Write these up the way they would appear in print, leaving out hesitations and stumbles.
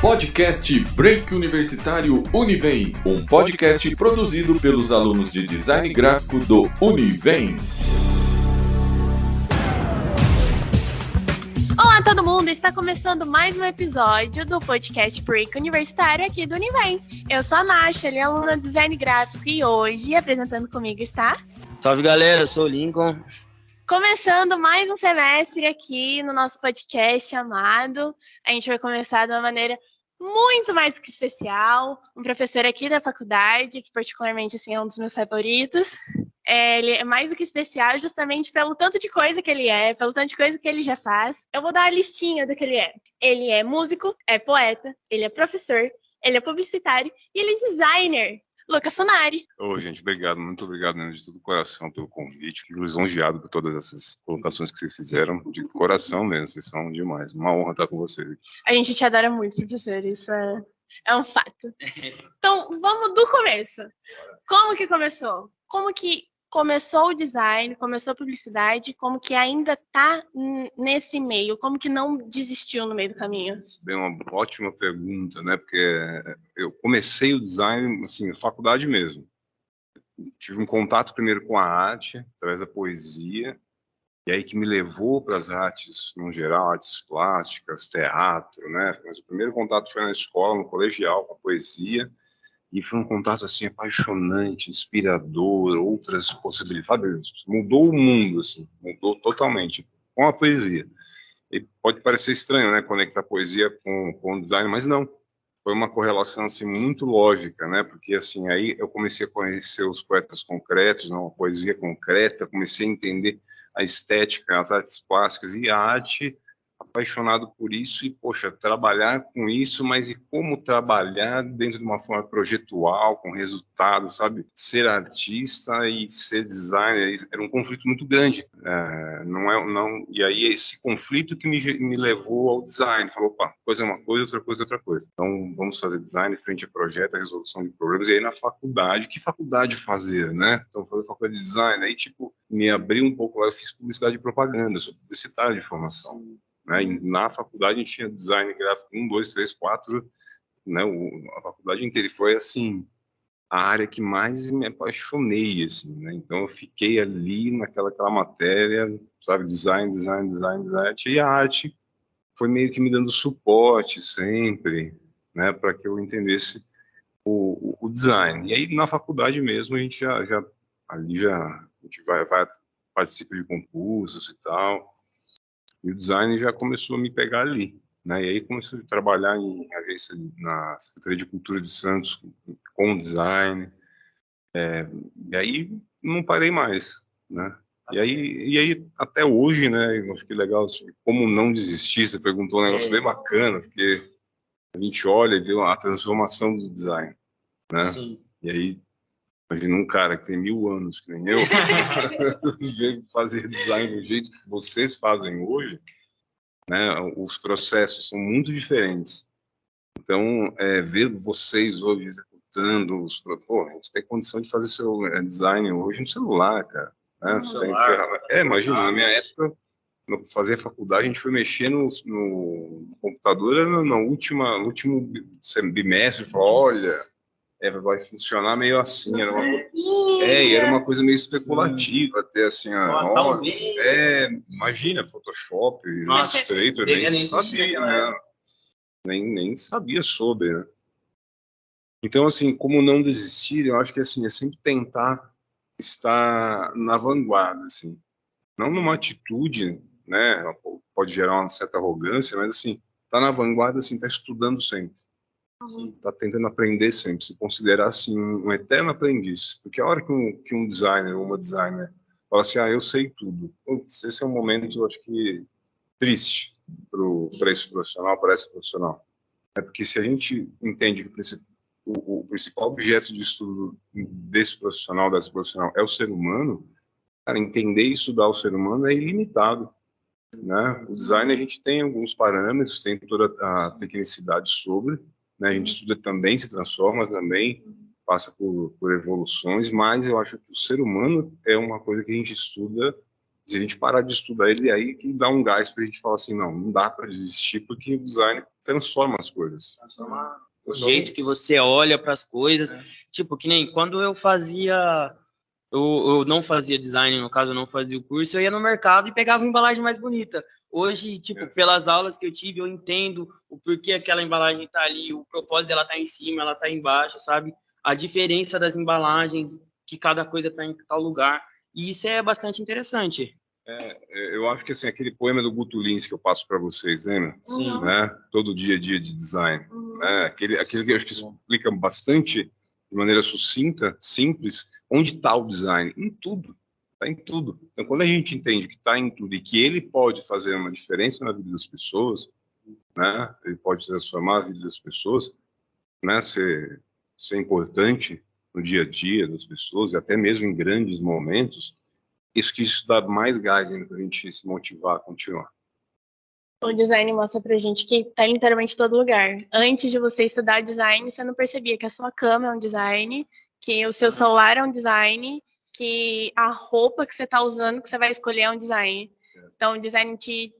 Podcast Break Universitário Univem, um podcast produzido pelos alunos de design gráfico do Univem. Olá todo mundo, está começando mais um episódio do podcast Break Universitário aqui do Univem. Eu sou a Nasha, é aluna de design gráfico e hoje apresentando comigo está... Salve galera, eu sou o Lincoln. Começando mais um semestre aqui no nosso podcast amado. A gente vai começar de uma maneira muito mais do que especial. Um professor aqui da faculdade, que particularmente assim, é um dos meus favoritos. Ele é mais do que especial justamente pelo tanto de coisa que ele é, pelo tanto de coisa que ele já faz. Eu vou dar a listinha do que ele é. Ele é músico, é poeta, ele é professor, ele é publicitário e ele é designer. Lucas Funari. Gente, obrigado, muito obrigado mesmo de todo o coração pelo convite. Fico lisonjeado por todas essas colocações que vocês fizeram, de coração mesmo, vocês são demais. Uma honra estar com vocês. A gente te adora muito, professor, isso é um fato. Então, vamos do começo. Como que começou? Como que começou o design, começou a publicidade, como que ainda está nesse meio, como que não desistiu no meio do caminho? Bem, uma ótima pergunta, né? Porque eu comecei o design, assim, na faculdade mesmo. Tive um contato primeiro com a arte, através da poesia, e aí que me levou para as artes, no geral, artes plásticas, teatro, né? Mas o primeiro contato foi na escola, no colegial, com a poesia. E foi um contato assim apaixonante, inspirador, outras possibilidades, sabe? Mudou o mundo, assim, mudou totalmente com a poesia. E pode parecer estranho, né, conectar a poesia com o design, mas não. Foi uma correlação assim muito lógica, né? Porque assim aí eu comecei a conhecer os poetas concretos, não, a poesia concreta, comecei a entender a estética, as artes plásticas e a arte. Apaixonado por isso e, poxa, trabalhar com isso, mas e como trabalhar dentro de uma forma projetual, com resultado, sabe? Ser artista e ser designer era um conflito muito grande. E aí esse conflito que me levou ao design. Falou, opa, coisa é uma coisa, outra coisa é outra coisa. Então, vamos fazer design frente a projeto, a resolução de problemas. E aí na faculdade, que faculdade fazer, né? Então, fazer faculdade de design. Aí, tipo, me abri um pouco lá, eu fiz publicidade e propaganda, eu sou publicitário de formação. Né? Na faculdade a gente tinha design gráfico 1, 2, 3, 4, né? A faculdade inteira. E foi assim a área que mais me apaixonei, assim, né? Então eu fiquei ali naquela matéria, sabe, design, e a arte foi meio que me dando suporte sempre, né, para que eu entendesse o design. E aí na faculdade mesmo a gente já a gente vai participa de concursos e tal. E o design já começou a me pegar ali, né? E aí comecei a trabalhar em agência na Secretaria de Cultura de Santos com design. E aí não parei mais, né? E aí até hoje, né? Eu acho que legal, assim, como não desistir. Você perguntou um negócio bem bacana, porque a gente olha e vê a transformação do design, né? Sim. E aí imagina um cara que tem 1000 anos, que nem eu, fazer design do jeito que vocês fazem hoje. Né, os processos são muito diferentes. Então, ver vocês hoje executando a gente tem condição de fazer seu design hoje no celular, cara. Né? Imagina, na minha época, no fazer faculdade, a gente foi mexer no computador no último bimestre, falou, olha, vai funcionar meio assim, era uma coisa meio especulativa, até assim, imagina, Photoshop, Illustrator, nem sabia, né? Nem sabia sobre, né? Então, assim, como não desistir, eu acho que assim, é sempre tentar estar na vanguarda, assim, não numa atitude, né? Pode gerar uma certa arrogância, mas assim, tá na vanguarda, assim, tá estudando sempre. Tá tentando aprender sempre, se considerar assim um eterno aprendiz, porque a hora que um designer ou uma designer fala assim, eu sei tudo, esse é um momento, eu acho que triste para esse profissional, para essa profissional, porque se a gente entende que o principal objeto de estudo desse profissional, dessa profissional é o ser humano, cara, entender e estudar o ser humano é ilimitado, né? O design a gente tem alguns parâmetros, tem toda a tecnicidade sobre, né? A gente estuda também, se transforma também, passa por evoluções, mas eu acho que o ser humano é uma coisa que a gente estuda Se a gente parar de estudar ele, aí que dá um gás para a gente falar assim, não dá para desistir, porque o design transforma as coisas. Transforma o jeito que você olha para as coisas. Tipo, que nem quando eu fazia... Eu não fazia design, no caso, eu não fazia o curso, eu ia no mercado e pegava uma embalagem mais bonita. Hoje, tipo, pelas aulas que eu tive, eu entendo o porquê aquela embalagem tá ali, o propósito dela tá em cima, ela tá embaixo, sabe? A diferença das embalagens, que cada coisa tá em tal lugar. E isso é bastante interessante. Eu acho que assim, aquele poema do Guto Lins que eu passo para vocês, lembra? Sim. Né? Todo dia é dia de design. Né? Aquele que eu acho que explica bastante, de maneira sucinta, simples, onde está o design? Em tudo. Está em tudo. Então, quando a gente entende que está em tudo e que ele pode fazer uma diferença na vida das pessoas, né? Ele pode transformar a vida das pessoas, né? Ser importante no dia a dia das pessoas, e até mesmo em grandes momentos, isso dá mais gás ainda para a gente se motivar a continuar. O design mostra pra gente que tá literalmente em todo lugar. Antes de você estudar design, você não percebia que a sua cama é um design, que o seu celular é um design, que a roupa que você tá usando, que você vai escolher é um design. Então, o design te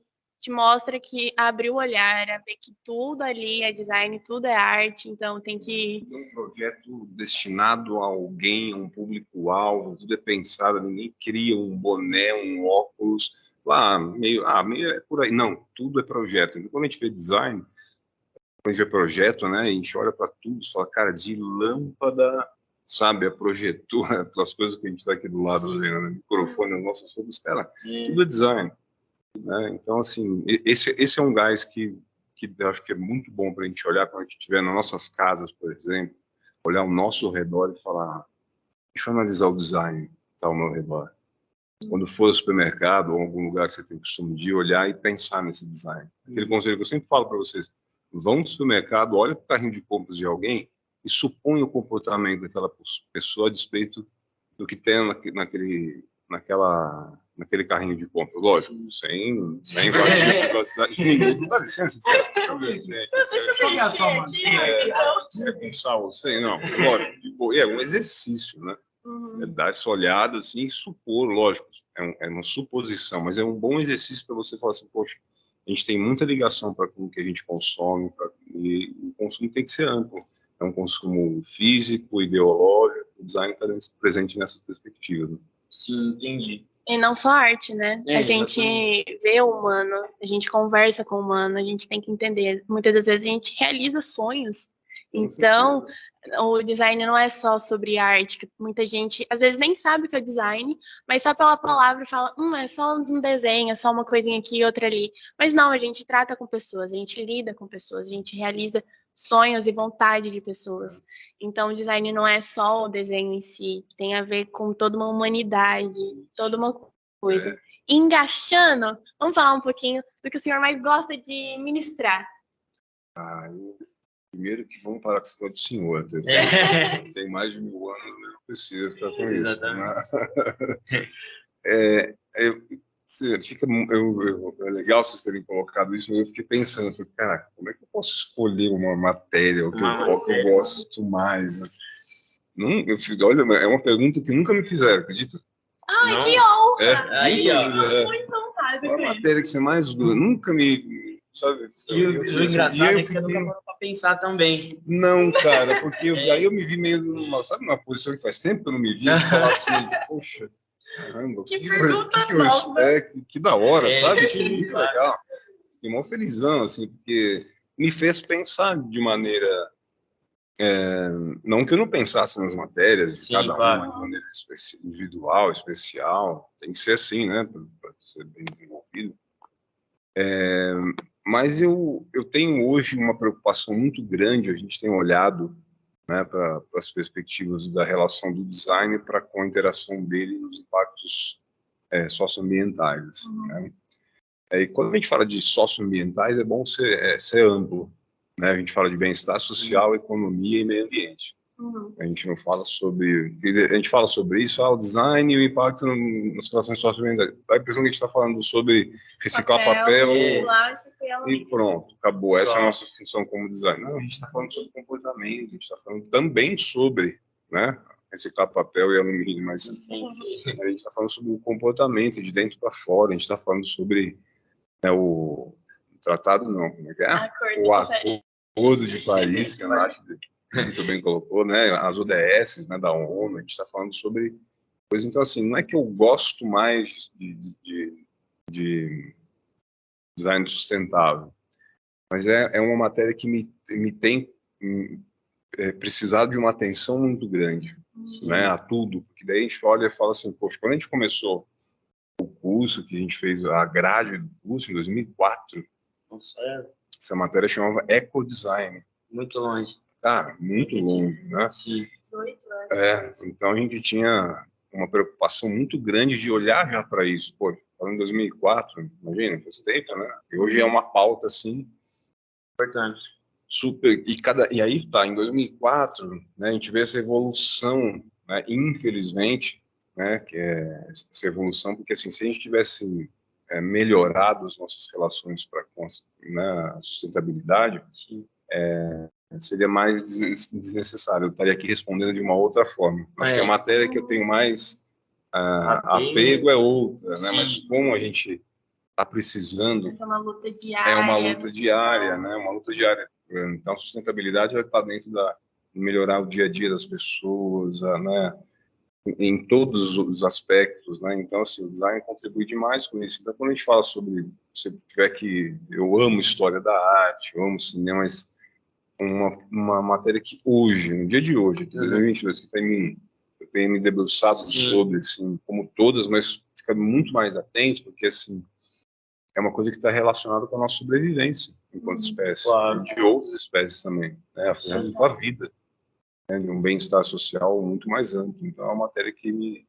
mostra que abre o olhar, a ver que tudo ali é design, tudo é arte, então tem que... Um projeto destinado a alguém, a um público-alvo, tudo é pensado, ninguém cria um boné, um óculos, meio é por aí. Não, tudo é projeto. Então, quando a gente vê design, quando a gente vê projeto, né, a gente olha para tudo, só cara, de lâmpada, sabe, a projetor, as coisas que a gente está aqui do lado, vendo, microfone, as nossas fotos, cara, tudo é design. Né? Então, assim, esse é um gás que eu acho que é muito bom para a gente olhar quando a gente estiver nas nossas casas, por exemplo, olhar ao nosso redor e falar, deixa eu analisar o design que está ao meu redor. Quando for ao supermercado ou algum lugar que você tem costume de olhar e pensar nesse design. Aquele conselho que eu sempre falo para vocês, vão no supermercado, olha para o carrinho de compras de alguém e supõe o comportamento daquela pessoa a despeito do que tem naquele carrinho de compra, lógico, sem invadir a privacidade de ninguém. Dá licença, deixa eu ver, gente. Deixa eu mexer aqui, É com sal, sei, não, lógico, de boa. É um exercício, né? É dar essa olhada assim e supor, lógico, é uma suposição, mas é um bom exercício para você falar assim, poxa, a gente tem muita ligação para o que a gente consome, e o consumo tem que ser amplo. É um consumo físico, ideológico, o design está presente nessas perspectivas. Né? Sim, entendi. E não só arte, né? A gente Exatamente. vê o humano, a gente conversa com o humano, a gente tem que entender. Muitas das vezes a gente realiza sonhos. Então, o design não é só sobre arte, que muita gente às vezes nem sabe o que é design, mas só pela palavra fala, é só um desenho, é só uma coisinha aqui e outra ali. Mas não, a gente trata com pessoas, a gente lida com pessoas, a gente realiza sonhos e vontade de pessoas. Então, o design não é só o desenho em si, tem a ver com toda uma humanidade, toda uma coisa. Engaixando, vamos falar um pouquinho do que o senhor mais gosta de ministrar. Primeiro que vamos parar com esse negócio do senhor. Tem mais de 1000 anos, eu não preciso ficar com isso. Né? É legal vocês terem colocado isso, mas eu fiquei pensando, cara, como é que eu posso escolher uma matéria que eu gosto mais? Não, olha, é uma pergunta que nunca me fizeram, acredita? Ai, não. Que honra! Aí, ó. Muito honrado. Qual a matéria que você mais gosta? Nunca me... Sabe? E o engraçado é que você nunca parou pra pensar também. Não, cara, porque aí eu me vi meio numa posição que faz tempo que eu não me vi, e falar assim, poxa, caramba, que da hora, sabe? Sim, muito claro. legal. Fiquei mó felizão, assim, porque me fez pensar de maneira... não que eu não pensasse nas matérias, Sim, cada claro. uma de maneira individual, especial, tem que ser assim, né, para ser bem desenvolvido. Mas eu tenho hoje uma preocupação muito grande, a gente tem olhado, né, para as perspectivas da relação do design com a interação dele nos impactos socioambientais. Assim, né? E quando a gente fala de socioambientais, é bom ser amplo. Né? A gente fala de bem-estar social, economia e meio ambiente. A gente não fala sobre... A gente fala sobre isso, o design e o impacto nas relações socioambientais. Dá a impressão que a gente está falando sobre reciclar papel e pronto, acabou. Essa é a nossa função como design. Não, a gente está falando sobre comportamento, a gente está falando também sobre, né, reciclar papel e alumínio, mas Sim, sim. a gente está falando sobre o comportamento de dentro para fora, a gente está falando sobre o tratado, não, como é que é? O Acordo de Paris, que a Nath muito bem colocou, né? As ODS, né, da ONU, a gente está falando sobre coisas. Então, assim, não é que eu gosto mais de design sustentável, mas é uma matéria que me tem precisado de uma atenção muito grande, né, a tudo, porque daí a gente olha e fala assim, poxa, quando a gente começou o curso, que a gente fez a grade do curso em 2004, essa matéria chamava Ecodesign. Muito longe. Cara, muito longe, né? Sim. 18 anos. Então a gente tinha uma preocupação muito grande de olhar já para isso. Pô, falando em 2004, imagina, faz tempo, né? E hoje é uma pauta, assim, Importante. super. E aí tá, em 2004, né, a gente vê essa evolução, né, infelizmente, né, que é essa evolução, porque assim, se a gente tivesse melhorado as nossas relações com né, a sustentabilidade, seria mais desnecessário. Eu estaria aqui respondendo de uma outra forma. Acho que a matéria que eu tenho mais apego é outra, né? Mas como a gente está precisando... Essa é uma luta diária. É uma luta diária, né? Uma luta diária. Então, a sustentabilidade está dentro de melhorar o dia a dia das pessoas, né? Em todos os aspectos, né? Então, assim, o design contribui demais com isso. Então, quando a gente fala sobre... Se tiver que... Eu amo história da arte, eu amo cinema, mas uma matéria que hoje, no dia de hoje, aqui, 2022, que eu tenho me debruçado sobre, assim, como todas, mas fica muito mais atento, porque, assim, é uma coisa que está relacionada com a nossa sobrevivência enquanto espécie, Claro. de outras espécies também, né? Com a vida, né? De um bem-estar social muito mais amplo. Então, é uma matéria que me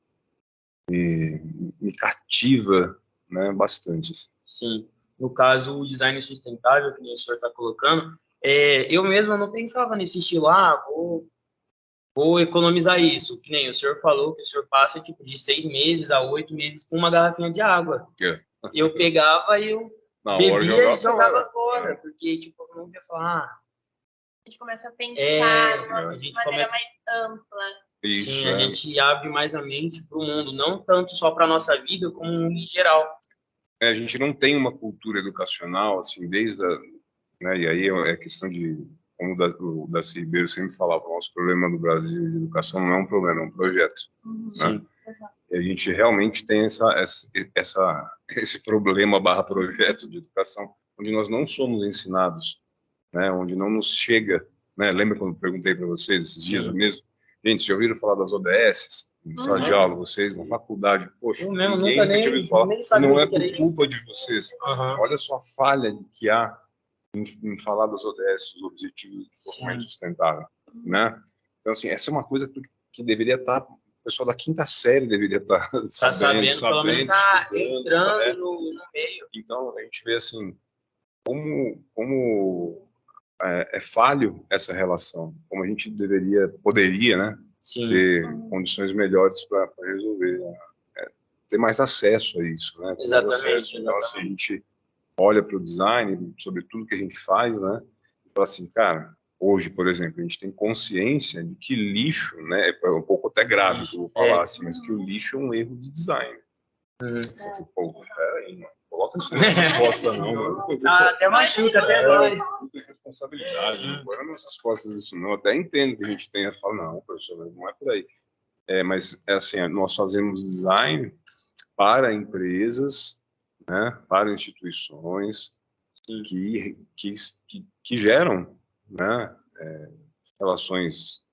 cativa, né, bastante. Assim. Sim. No caso, o design sustentável, que o senhor está colocando, eu mesmo não pensava nesse estilo, vou economizar isso, que nem o senhor falou, que o senhor passa tipo de 6 meses a 8 meses com uma garrafinha de água. Eu pegava e eu bebia e jogava fora, porque tipo, eu não ia falar... A gente começa a pensar de gente maneira mais ampla. Isso, sim, a gente abre mais a mente para o mundo, não tanto só para a nossa vida, como em geral. A gente não tem uma cultura educacional, assim, desde a... Né, e aí é questão de... Como o Darcy Ribeiro sempre falava, o nosso problema no Brasil de educação não é um problema, é um projeto. Né? E a gente realmente tem esse problema / projeto de educação, onde nós não somos ensinados, né? Onde não nos chega... Né? Lembra quando eu perguntei para vocês, esses dias mesmo? Gente, já ouviram falar das ODS? Em sala de aula, vocês, na faculdade? Poxa, eu mesmo ninguém nunca tinha ouvido falar. nem sabia não é que era por culpa de vocês. Olha só a falha que há em falar das ODS, os Objetivos de Desenvolvimento Sustentável, né? Então, assim, essa é uma coisa que deveria estar... O pessoal da quinta série deveria estar sabendo, pelo menos está entrando né? no meio. Então, a gente vê, assim, como é falho essa relação, como a gente poderia, né? Ter condições melhores para resolver, ter mais acesso a isso, né? Exatamente. Então, assim, a gente olha para o design, sobre tudo que a gente faz, né? E fala assim, cara, hoje, por exemplo, a gente tem consciência de que lixo, né? É um pouco até grave que eu vou falar, assim, mas que o lixo é um erro de design. Assim, pô, peraí, não coloca isso nas nossas costas, não. Mano. Até machuca, até dói. Muita responsabilidade, não põe nas nossas costas isso, não. Eu até entendo que a gente tenha, fala, não, professor, não é por aí. Mas, assim, nós fazemos design para empresas, né, para instituições que geram, né, relações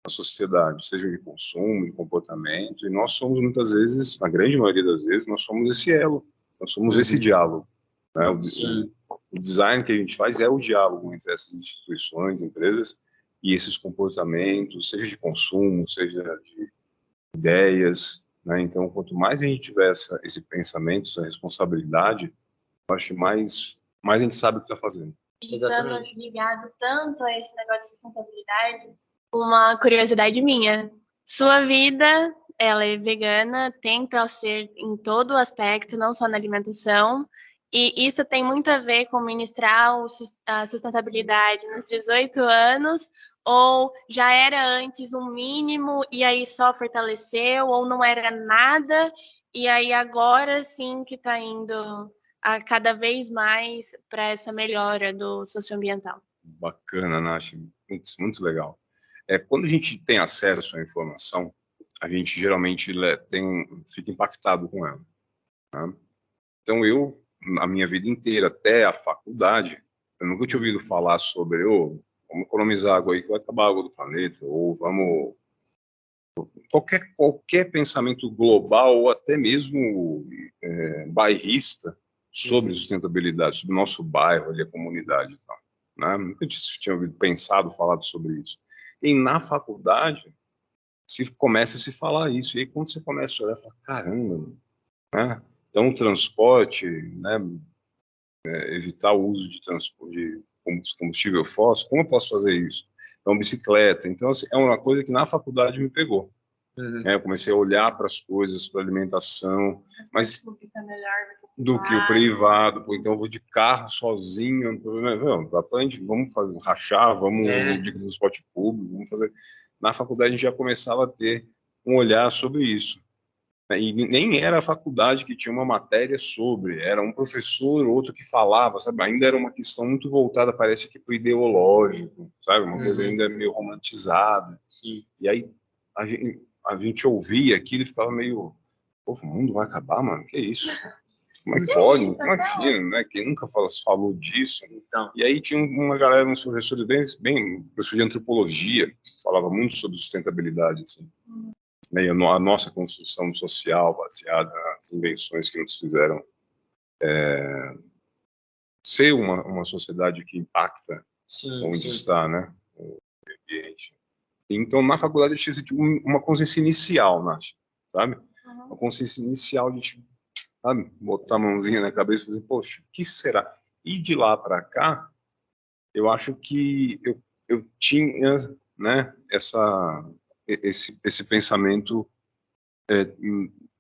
na sociedade, seja de consumo, de comportamento, e nós somos muitas vezes, na grande maioria das vezes, nós somos esse elo, nós somos esse diálogo. Né? O design que a gente faz é o diálogo entre essas instituições, empresas, e esses comportamentos, seja de consumo, seja de ideias, né? Então, quanto mais a gente tiver esse pensamento, essa responsabilidade, eu acho que mais a gente sabe o que está fazendo. E estando ligado tanto a esse negócio de sustentabilidade, uma curiosidade minha. Sua vida, ela é vegana, tenta ser em todo o aspecto, não só na alimentação. E isso tem muito a ver com ministrar a sustentabilidade nos 18 anos, ou já era antes um mínimo e aí só fortaleceu, ou não era nada, e aí agora sim que está indo a cada vez mais para essa melhora do socioambiental. Bacana, Nath, muito, muito legal. Quando a gente tem acesso à informação, a gente geralmente fica impactado com ela. Tá? Então, a minha vida inteira, até a faculdade, eu nunca tinha ouvido falar sobre, vamos economizar água aí que vai acabar a água do planeta, ou vamos... Qualquer pensamento global, ou até mesmo bairrista, sobre sustentabilidade, sobre o nosso bairro, ali, a comunidade e tal. Né? Nunca tinha ouvido, falado sobre isso. E na faculdade, começa a se falar isso. E aí, quando você começa a olhar, fala, caramba, né? Então, o transporte, né? Evitar o uso de combustível fóssil, como eu posso fazer isso? Então, bicicleta. Então, assim, é uma coisa que na faculdade me pegou. Eu comecei a olhar para as coisas, para a alimentação, mas do que o privado. Então, eu vou de carro sozinho, não, vamos rachar, vamos de transporte público, vamos fazer. Na faculdade, a gente já começava a ter um olhar sobre isso. E nem era a faculdade que tinha uma matéria sobre, era um professor, outro que falava, sabe? Ainda era uma questão muito voltada, parece que para o ideológico, sabe? Uma coisa ainda meio romantizada. Sim. E aí a gente ouvia aquilo e ficava meio, pô, o mundo vai acabar, mano? Que isso? Como é que pode? Imagina, né? Quem nunca falou disso? Então. E aí tinha uma galera, uns professores professor de antropologia, falava muito sobre sustentabilidade, assim. Né, a nossa construção social baseada nas invenções que nos fizeram ser uma sociedade que impacta onde está, né, o ambiente. Então, na faculdade, eu tive uma consciência inicial, Nath, sabe? Uma consciência inicial de, sabe, botar a mãozinha na cabeça e dizer, poxa, o que será? E de lá para cá, eu acho que eu tinha, né, esse pensamento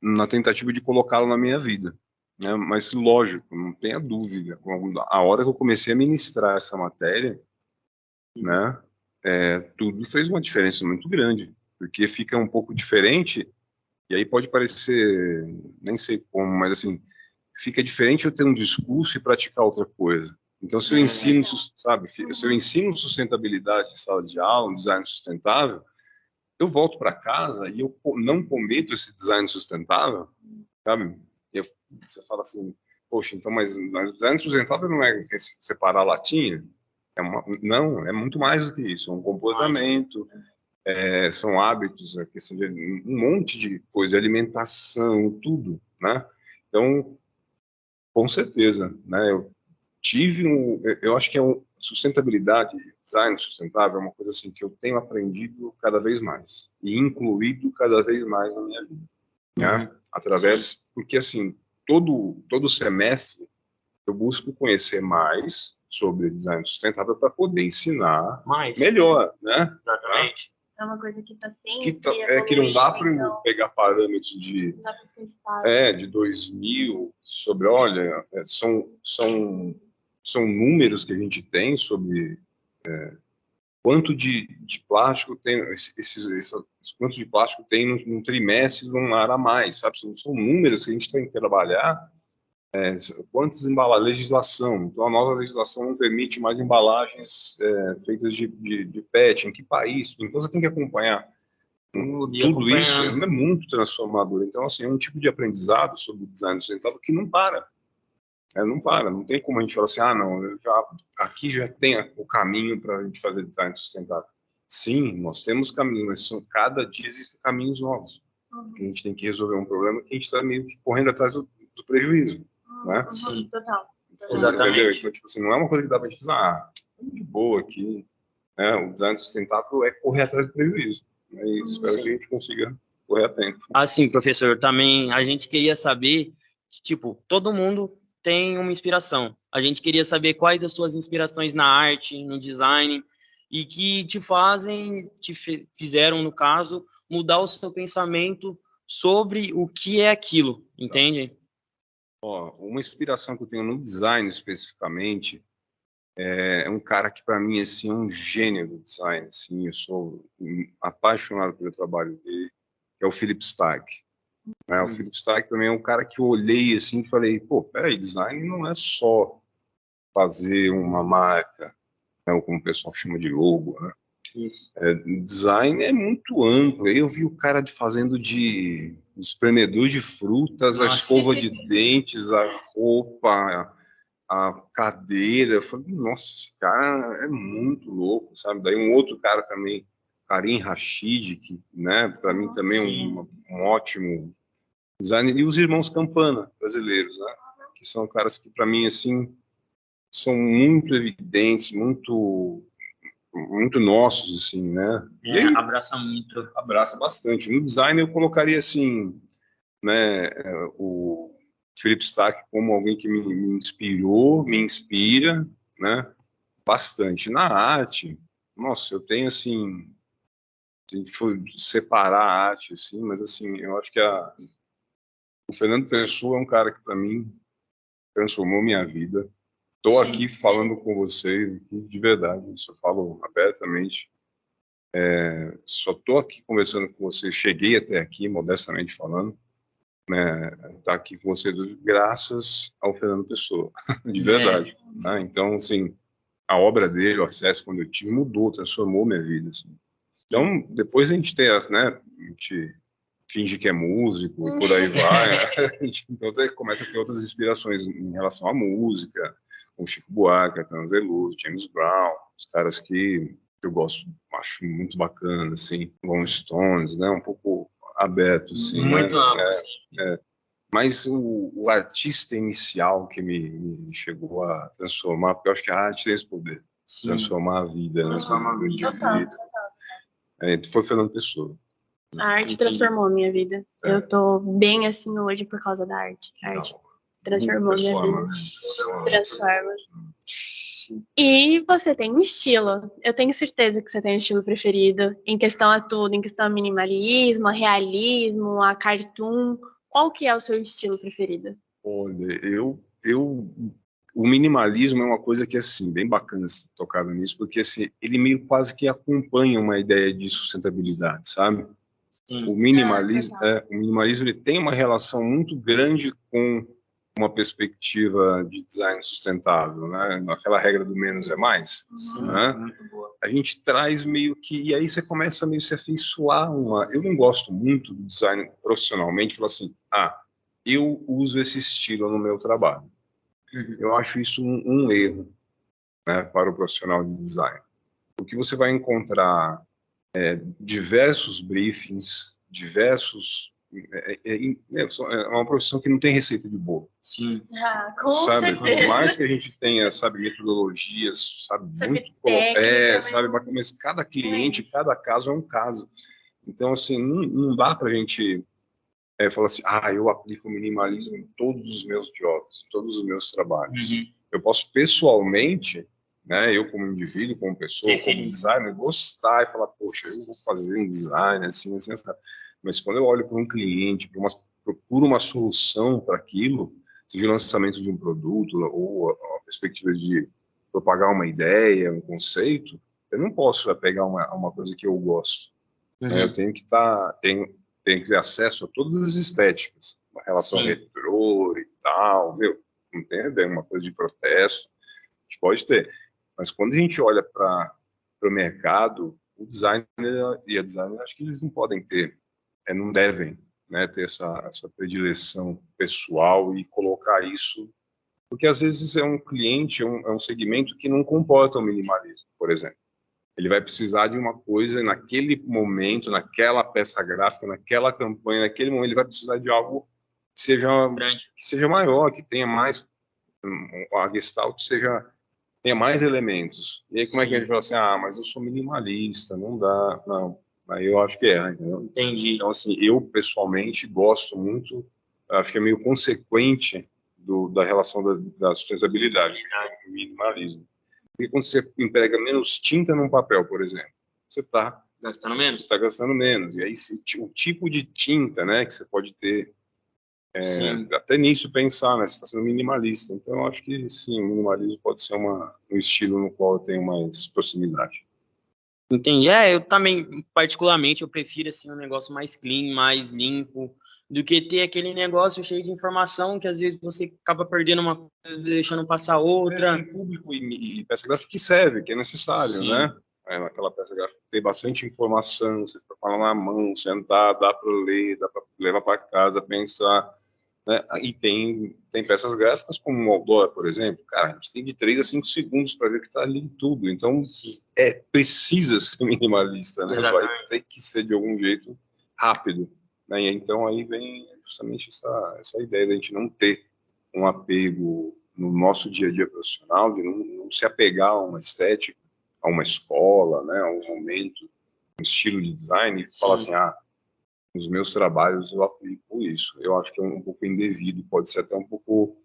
na tentativa de colocá-lo na minha vida, né? Mas lógico, não tenha dúvida, a hora que eu comecei a ministrar essa matéria, né, tudo fez uma diferença muito grande, porque fica um pouco diferente, e aí pode parecer, nem sei como, mas assim, fica diferente eu ter um discurso e praticar outra coisa. Então, se eu ensino, sabe, se eu ensino sustentabilidade em sala de aula, um design sustentável, eu volto para casa e eu não cometo esse design sustentável, sabe? Você fala assim, poxa, então, mas design sustentável não é separar a latinha? Não, é muito mais do que isso. É um comportamento, são hábitos, a questão de um monte de coisa, alimentação, tudo, né? Então, com certeza, né? Eu acho que sustentabilidade, design sustentável é uma coisa assim que eu tenho aprendido cada vez mais e incluído cada vez mais na minha vida, né? Porque assim, todo semestre eu busco conhecer mais sobre design sustentável para poder ensinar melhor, né? Exatamente. É uma coisa que está sempre que não dá para eu pegar parâmetros de 2000 sobre, olha, são números que a gente tem sobre quanto de plástico tem quanto de plástico tem num trimestre num ar a mais, sabe? São números que a gente tem que trabalhar. Quantas embalagens, legislação, então a nova legislação não permite mais embalagens feitas de PET, em que país? Então você tem que acompanhar tudo isso, é muito transformador. Então, assim, é um tipo de aprendizado sobre design sustentável que não para. Não tem como a gente falar assim, não, aqui já tem o caminho para a gente fazer design sustentável. Sim, nós temos caminhos, mas cada dia existem caminhos novos. A gente tem que resolver um problema que a gente está meio que correndo atrás do prejuízo. Né? Sim, total. Exatamente. Entendeu? Então, tipo assim, não é uma coisa que dá para a gente dizer, de boa aqui. Né? O design sustentável é correr atrás do prejuízo. E espero que a gente consiga correr a tempo. Assim, professor, também a gente queria saber que, tipo, todo mundo tem uma inspiração. A gente queria saber quais as suas inspirações na arte, no design, e que fizeram, no caso, mudar o seu pensamento sobre o que é aquilo, entende? Ó, uma inspiração que eu tenho no design especificamente é um cara que para mim assim, é um gênio do design. Assim, eu sou apaixonado pelo trabalho dele, que é o Philip Stark. Né? O Philip Stark também é um cara que eu olhei assim e falei, pô, peraí, design não é só fazer uma marca, né, ou como o pessoal chama de logo, né? Isso. Design é muito amplo. Aí eu vi o cara fazendo de espremedor de frutas, a Nossa. escova de dentes, a roupa, a cadeira. Eu falei, nossa, esse cara é muito louco, sabe? Daí um outro cara também, Karim Rashid, que, né, para mim também é um ótimo designer. E os irmãos Campana, brasileiros, né? Que são caras que, para mim, assim, são muito evidentes, muito nossos, assim, né? E aí, Abraça muito. abraça bastante. No design eu colocaria, assim, né, o Philip Stark como alguém que me inspirou, me inspira, né, bastante. Na arte, nossa, eu tenho, assim, se a gente for separar a arte, assim, mas, assim, eu acho que o Fernando Pessoa é um cara que, para mim, transformou minha vida. Estou aqui falando com vocês, de verdade, isso eu falo abertamente. Só estou aqui conversando com vocês, cheguei até aqui, modestamente falando, né, tá aqui com vocês graças ao Fernando Pessoa, de verdade. Né? Então, assim, a obra dele, o acesso quando eu tive, mudou, transformou minha vida. Assim. Então, depois a gente tem, né, a gente finge que é músico e por aí vai, a gente, então começa a ter outras inspirações em relação à música, o Chico Buarque, Caetano Veloso, James Brown, os caras que eu gosto, acho muito bacana, assim, Rolling Stones, né, um pouco aberto, assim, Muito né? amplo, assim. Mas o artista inicial que me chegou a transformar, porque eu acho que a arte tem esse poder, transformar a vida, Transformar a vida. foi Fernando Pessoa. A arte transformou a minha vida. Eu tô bem assim hoje por causa da arte. A arte transformou a minha vida. Transforma. E você tem um estilo. Eu tenho certeza que você tem um estilo preferido em questão a tudo, em questão a minimalismo, a realismo, a cartoon. Qual que é o seu estilo preferido? Olha, o minimalismo é uma coisa que, assim, bem bacana ser tocado nisso, porque, assim, ele meio quase que acompanha uma ideia de sustentabilidade, sabe? O minimalismo ele tem uma relação muito grande com uma perspectiva de design sustentável, né? Aquela regra do menos é mais, né? Muito boa. A gente traz meio que, e aí você começa meio a se afeiçoar eu não gosto muito do design profissionalmente, falar assim, eu uso esse estilo no meu trabalho. Eu acho isso um erro, né, para o profissional de design. Porque você vai encontrar diversos briefings, é uma profissão que não tem receita de bolo. Sim. Com Sabe? certeza. Por mais que a gente tenha, sabe, metodologias, sabe, muito técnica, sabe, mas cada cliente, cada caso é um caso. Então, assim, não dá para a gente falar assim, eu aplico minimalismo em todos os meus jobs, em todos os meus trabalhos. Eu posso pessoalmente, né, eu como indivíduo, como pessoa, como designer, gostar e falar, poxa, eu vou fazer um design assim, assim, assim. Mas quando eu olho para um cliente, procuro uma solução para aquilo, seja o lançamento de um produto ou a perspectiva de propagar uma ideia, um conceito, eu não posso pegar uma coisa que eu gosto. Né? Eu tenho que tenho que ter acesso a todas as estéticas, uma relação retrô e tal, não tem ideia, uma coisa de protesto, a gente pode ter. Mas quando a gente olha para o mercado, o designer e a designer, acho que eles não podem ter, não devem, né, ter essa predileção pessoal e colocar isso, porque às vezes é um cliente, é um segmento que não comporta o minimalismo, por exemplo. Ele vai precisar de uma coisa naquele momento, naquela peça gráfica, naquela campanha, naquele momento, ele vai precisar de algo que seja maior, que tenha mais, a Gestalt tenha mais elementos. E aí como é que a gente fala assim, mas eu sou minimalista, não dá, não. Aí eu acho que entendeu? Entendi. Então, assim, eu pessoalmente gosto muito, acho que é meio consequente da relação da sustentabilidade, do minimalismo. Porque quando você emprega menos tinta num papel, por exemplo, você está gastando menos. Você está gastando menos. E aí o tipo de tinta, né, que você pode ter Sim. Até nisso pensar, né? Você está sendo minimalista. Então, eu acho que sim, o minimalismo pode ser um estilo no qual eu tenho mais proximidade. Entendi. Eu também, particularmente, eu prefiro assim um negócio mais clean, mais limpo, do que ter aquele negócio cheio de informação que às vezes você acaba perdendo uma coisa, deixando passar outra. Tem público e peça gráfica que serve, que é necessário, Sim. né? Aquela peça gráfica tem bastante informação, você fica com ela na mão, sentar, dá para ler, dá para levar para casa, pensar, né? E tem peças gráficas como o outdoor, por exemplo, cara, a gente tem de 3 a 5 segundos para ver o que está ali em tudo, então Sim. precisa ser minimalista, né? Exatamente. Vai ter que ser de algum jeito rápido, né? E então aí vem justamente essa ideia da gente não ter um apego no nosso dia a dia profissional, de não se apegar a uma estética, a uma escola, né, a um momento, um estilo de design, e falar assim, nos meus trabalhos eu aplico isso. Eu acho que é um pouco indevido, pode ser até um pouco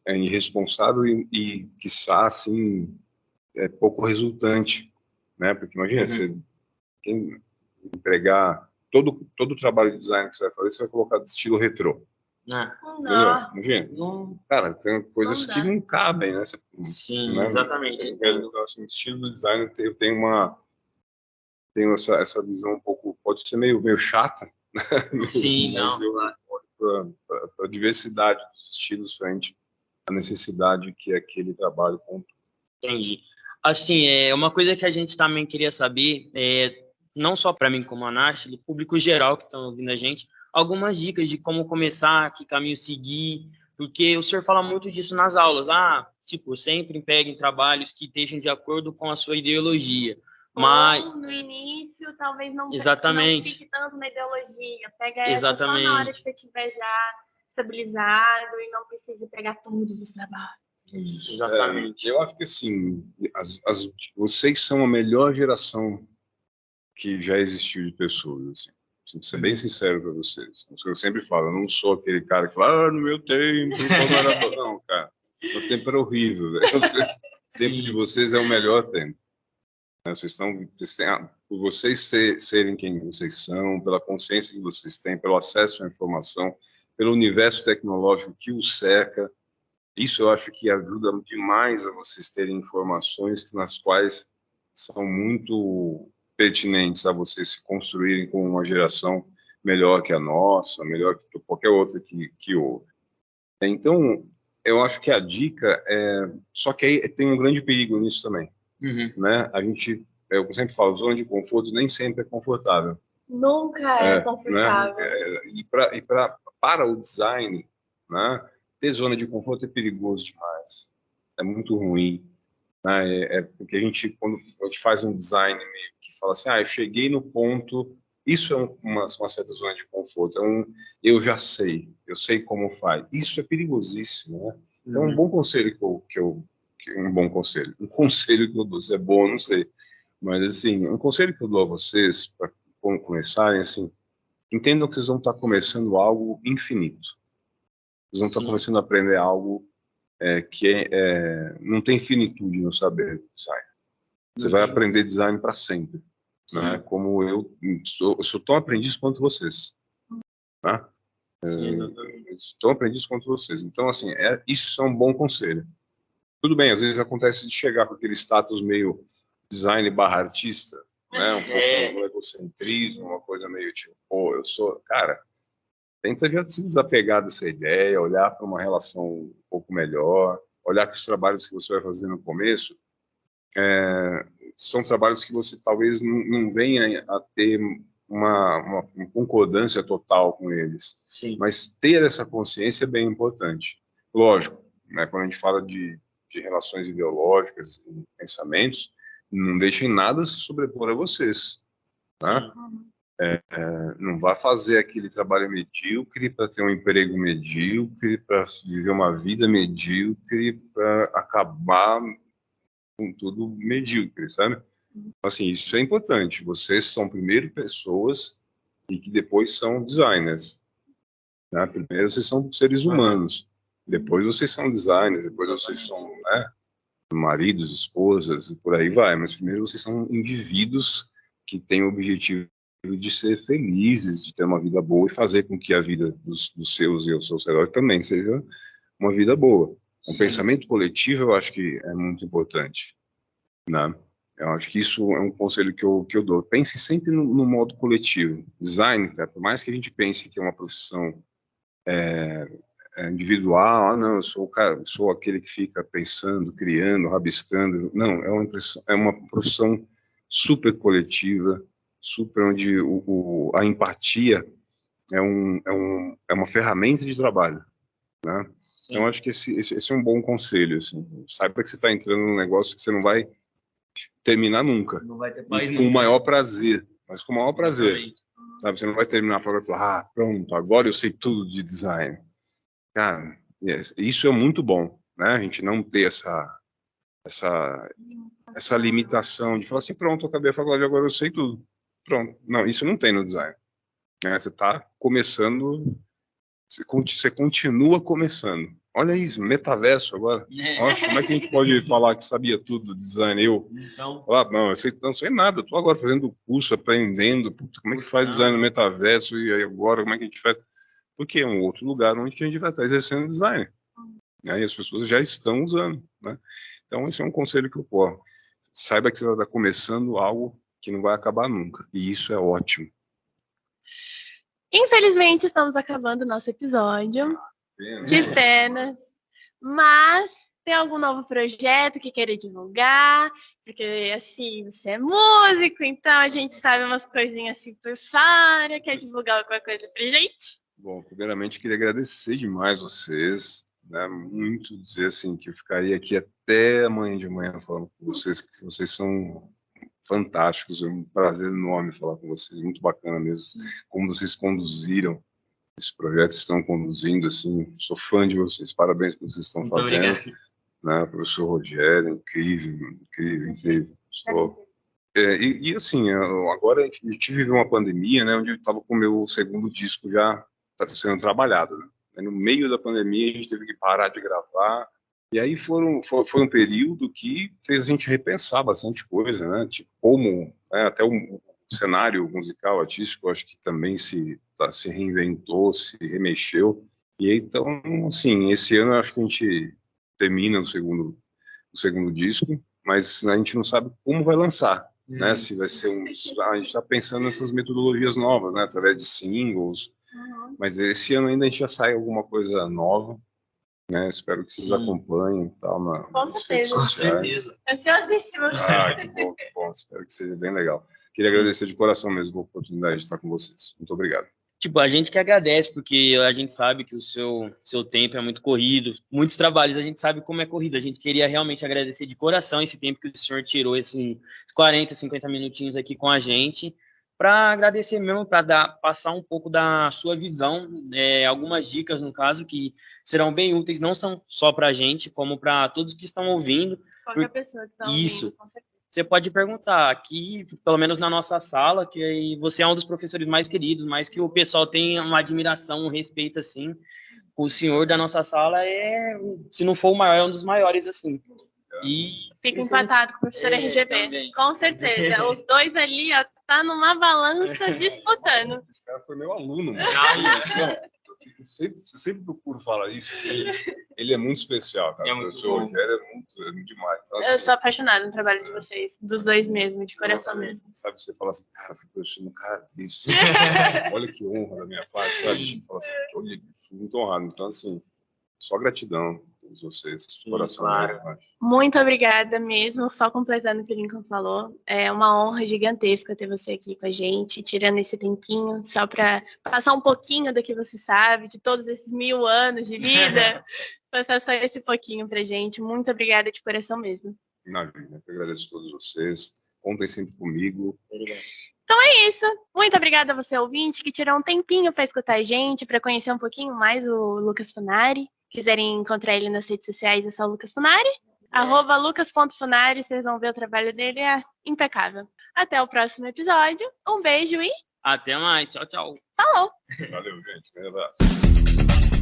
irresponsável e quiçá, assim, pouco resultante, né, porque imagina, você quem empregar todo o trabalho de design que você vai fazer, você vai colocar de estilo retrô. Não. Imagina. Não. Cara, tem coisas Não que dá. não cabem, né? Sim, Né? exatamente. Então, assim, o estilo do design eu tenho essa visão um pouco, pode ser meio chata, Sim, mas não, eu claro. olho para a diversidade dos estilos frente à necessidade que é aquele trabalho com. Entendi. Assim, uma coisa que a gente também queria saber, não só para mim como a Nath, do público geral que estão ouvindo a gente, algumas dicas de como começar, que caminho seguir, porque o senhor fala muito disso nas aulas. Tipo, sempre peguem trabalhos que estejam de acordo com a sua ideologia. Mas, Ou no início, talvez não exatamente, fique tanto na ideologia. Pega essa só na hora que exatamente, você estiver já estabilizado e não precise pegar todos os trabalhos. exatamente. Eu acho que assim, vocês são a melhor geração que já existiu de pessoas, assim. Preciso ser bem sincero para vocês. Eu sempre falo, eu não sou aquele cara que fala, no meu tempo, quando era... Não, cara, o tempo era horrível, velho. O tempo de vocês é o melhor tempo. Vocês por vocês serem quem vocês são, pela consciência que vocês têm, pelo acesso à informação, pelo universo tecnológico que os cerca, isso eu acho que ajuda demais a vocês terem informações nas quais são muito pertinentes a vocês se construírem como uma geração melhor que a nossa, melhor que qualquer outra que houve. Então, eu acho que a dica só que aí tem um grande perigo nisso também, né? Eu sempre falo, zona de conforto nem sempre é confortável. Nunca é confortável. Né? Para o design, né? Ter zona de conforto é perigoso demais. É muito ruim. Né? Porque quando a gente faz um design meio que fala assim, eu cheguei no ponto, isso é uma certa zona de conforto. Eu já sei, eu sei como faz. Isso é perigosíssimo, né? Então, um bom conselho um conselho que eu dou, se é bom, não sei. Mas, assim, um conselho que eu dou a vocês, para começarem, assim, entendam que vocês vão estar começando algo infinito. Vocês vão estar começando a aprender algo que não tem finitude no saber design. Você vai aprender design para sempre. Né? Como eu sou tão aprendiz quanto vocês. Né? Tão aprendiz quanto vocês. Então, assim, isso é um bom conselho. Tudo bem, às vezes acontece de chegar com aquele status meio design / artista, né? Um pouco um egocentrismo, uma coisa meio tipo, eu sou... Cara, tenta já se desapegar dessa ideia, olhar para uma relação um pouco melhor, olhar que os trabalhos que você vai fazer no começo são trabalhos que você talvez não venha a ter uma concordância total com eles. Sim. Mas ter essa consciência é bem importante. Lógico, né, quando a gente fala de relações ideológicas e pensamentos, não deixem nada se sobrepor a vocês. Né? Não vá fazer aquele trabalho medíocre para ter um emprego medíocre, para viver uma vida medíocre, para acabar com tudo medíocre, sabe? Assim, isso é importante. Vocês são primeiro pessoas e que depois são designers. Né? Primeiro vocês são seres humanos, depois vocês são designers, depois vocês são maridos, esposas, e por aí vai. Mas primeiro vocês são indivíduos que têm o objetivo de ser felizes, de ter uma vida boa e fazer com que a vida dos seus e os seus heróis também seja uma vida boa. Um pensamento coletivo eu acho que é muito importante, né? Eu acho que isso é um conselho que eu dou. Pense sempre no modo coletivo. Design, cara, por mais que a gente pense que é uma profissão individual, não, eu sou o cara, sou aquele que fica pensando, criando, rabiscando. Não, é uma profissão super coletiva, super onde a empatia é uma ferramenta de trabalho, né? Então, acho que esse é um bom conselho, assim. Saiba que você está entrando num negócio que você não vai terminar nunca. Não vai ter paz com o maior prazer, mas com o maior prazer. Sabe? Você não vai terminar falando, pronto, agora eu sei tudo de design. Cara, isso é muito bom, né? A gente não ter essa limitação de falar assim, pronto, eu acabei a faculdade, agora eu sei tudo. Pronto. Não, isso não tem no design. Você está começando, você continua começando. Olha isso, metaverso agora. Olha, como é que a gente pode falar que sabia tudo do design? Então, não, eu não sei nada, estou agora fazendo curso, aprendendo, como é que faz design no metaverso, e aí agora como é que a gente faz? Porque é um outro lugar onde a gente vai estar exercendo design. E as pessoas já estão usando, né? Então, esse é um conselho que eu posso. Saiba que você vai estar começando algo que não vai acabar nunca, e isso é ótimo. Infelizmente, estamos acabando o nosso episódio. Que pena. Mas tem algum novo projeto que queira divulgar? Porque, assim, você é músico, então a gente sabe umas coisinhas assim por fora. Quer divulgar alguma coisa pra gente? Bom, primeiramente, queria agradecer demais vocês, né? Muito dizer, assim, que eu ficaria aqui até amanhã de manhã falando com vocês, que vocês são fantásticos. É um prazer enorme falar com vocês, muito bacana mesmo. Como vocês conduziram esse projeto, estão conduzindo, assim, sou fã de vocês, parabéns pelo que vocês estão fazendo, né, professor Rogério, incrível, e assim, agora a gente vive uma pandemia, né, onde eu estava com o meu segundo disco já sendo trabalhado, né? No meio da pandemia a gente teve que parar de gravar, e aí foi um período que fez a gente repensar bastante coisa, né, tipo, como, até o cenário musical, artístico, acho que também se reinventou, se remexeu. E então, assim, esse ano eu acho que a gente termina o segundo disco, mas a gente não sabe como vai lançar, né? Se vai ser a gente está pensando nessas metodologias novas, né? Através de singles. Mas esse ano ainda a gente já sai alguma coisa nova, né? Espero que vocês acompanhem e tal nas redes sociais. Ansiosíssima. Que bom. Espero que seja bem legal. Queria agradecer de coração mesmo a oportunidade de estar com vocês. Muito obrigado. Tipo, a gente que agradece, porque a gente sabe que o seu tempo é muito corrido, muitos trabalhos, a gente sabe como é corrido. A gente queria realmente agradecer de coração esse tempo que o senhor tirou, esses 40, 50 minutinhos aqui com a gente, para agradecer mesmo, para passar um pouco da sua visão, algumas dicas, no caso, que serão bem úteis, não são só para a gente, como para todos que estão ouvindo. Qualquer pessoa que está ouvindo, com certeza. Você pode perguntar aqui, pelo menos na nossa sala, que você é um dos professores mais queridos, mas que o pessoal tem uma admiração, um respeito, assim. O senhor da nossa sala se não for o maior, é um dos maiores, assim. E fica empatado com o professor RGB, também. Com certeza. Os dois ali, ó, tá numa balança disputando. Esse cara foi meu aluno, mano. Eu sempre procuro falar isso. Ele é muito especial, cara. O professor Rogério é muito demais. Então, assim, eu sou apaixonada no trabalho de vocês, dos dois mesmo, de coração mesmo. Sabe, você fala assim, cara, fui professor no cara desse. Olha que honra da minha parte, sabe? Fala assim, olha, fui muito honrado. Então, assim, só gratidão a todos vocês, de coração. Claro. Muito obrigada mesmo, só completando o que o Lincoln falou. É uma honra gigantesca ter você aqui com a gente, tirando esse tempinho, só para passar um pouquinho do que você sabe, de todos esses 1000 anos de vida, passar só esse pouquinho pra gente. Muito obrigada de coração mesmo. Eu agradeço a todos vocês, contem sempre comigo. Obrigado. Então é isso. Muito obrigada a você, ouvinte, que tirou um tempinho para escutar a gente, para conhecer um pouquinho mais o Lucas Funari. Quiserem encontrar ele nas redes sociais, é só Lucas Funari. @lucas.funari, vocês vão ver o trabalho dele, é impecável. Até o próximo episódio. Um beijo e... até mais. Tchau, tchau. Falou. Valeu, gente. Um abraço.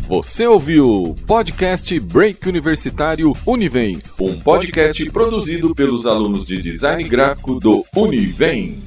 Você ouviu o podcast Break Universitário Univem, um podcast produzido pelos alunos de design gráfico do Univem.